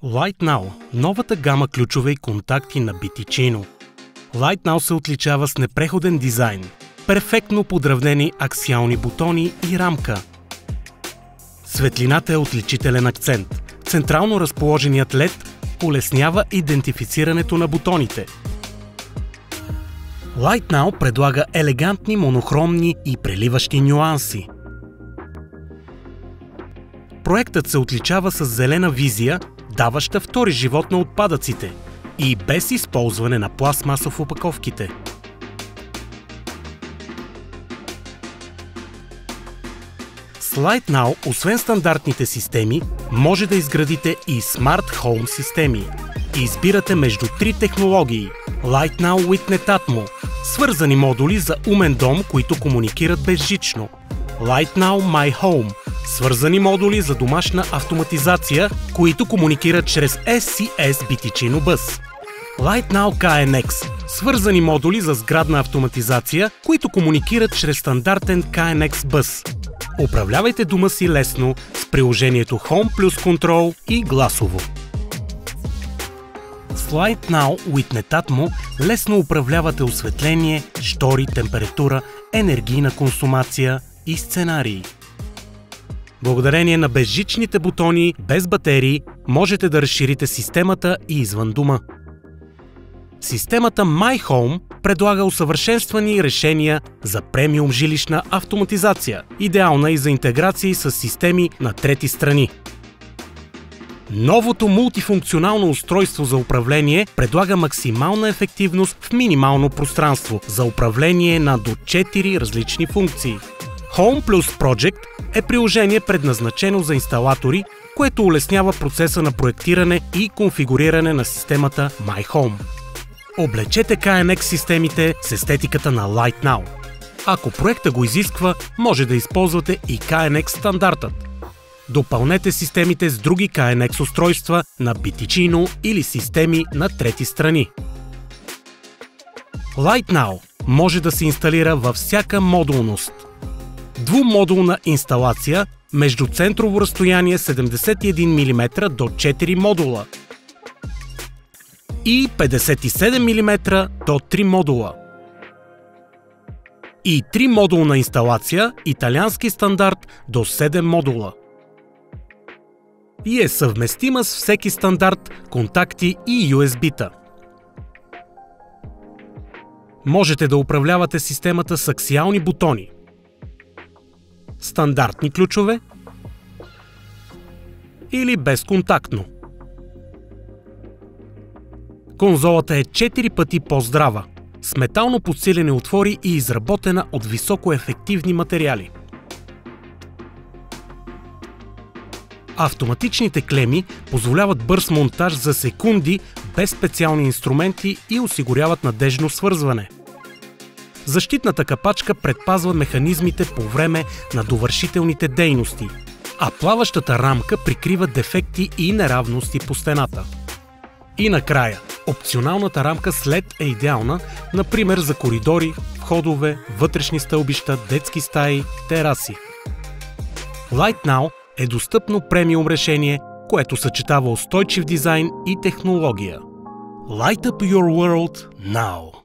LightNow – новата гама ключове и контакти на BTicino. LightNow се отличава с непреходен дизайн, перфектно подравнени аксиални бутони и рамка. Светлината е отличителен акцент. Централно разположеният LED улеснява идентифицирането на бутоните. LightNow предлага елегантни, монохромни и преливащи нюанси. Проектът се отличава с зелена визия, даваща втори живот на отпадъците и без използване на пластмаса в опаковките. С LightNow, освен стандартните системи, може да изградите и Smart Home системи. Избирате между три технологии – LightNow with Netatmo, свързани модули за умен дом, които комуникират безжично; LightNow My Home, свързани модули за домашна автоматизация, които комуникират чрез SCS BTicino Bus; LightNow KNX, свързани модули за сградна автоматизация, които комуникират чрез стандартен KNX Bus. Управлявайте дома си лесно с приложението Home Plus Control и гласово. С LightNow with Netatmo лесно управлявате осветление, штори, температура, енергийна консумация и сценарии. Благодарение на безжичните бутони, без батерии, можете да разширите системата и извън дома. Системата My Home предлага усъвършенствани решения за премиум жилищна автоматизация, идеална и за интеграции с системи на трети страни. Новото мултифункционално устройство за управление предлага максимална ефективност в минимално пространство за управление на до 4 различни функции. Home Plus Project е приложение предназначено за инсталатори, което улеснява процеса на проектиране и конфигуриране на системата My Home. Облечете KNX системите с естетиката на LightNow. Ако проекта го изисква, може да използвате и KNX стандартът. Допълнете системите с други KNX устройства на BTicino или системи на трети страни. LightNow може да се инсталира във всяка модулност. Двумодулна инсталация между центрово разстояние 71 мм до 4 модула и 57 мм до 3 модула. И 3-модулна инсталация, италиански стандарт до 7 модула. И е съвместима с всеки стандарт, контакти и USB-та. Можете да управлявате системата с аксиални бутони, стандартни ключове или безконтактно. Конзолата е 4 пъти по-здрава, с метално подсилени отвори и изработена от високоефективни материали. Автоматичните клеми позволяват бърз монтаж за секунди без специални инструменти и осигуряват надеждно свързване. Защитната капачка предпазва механизмите по време на довършителните дейности, а плаващата рамка прикрива дефекти и неравности по стената. И накрая, опционалната рамка с LED е идеална, например за коридори, входове, вътрешни стълбища, детски стаи, тераси. LightNow е достъпно премиум решение, което съчетава устойчив дизайн и технология. Light up your world now!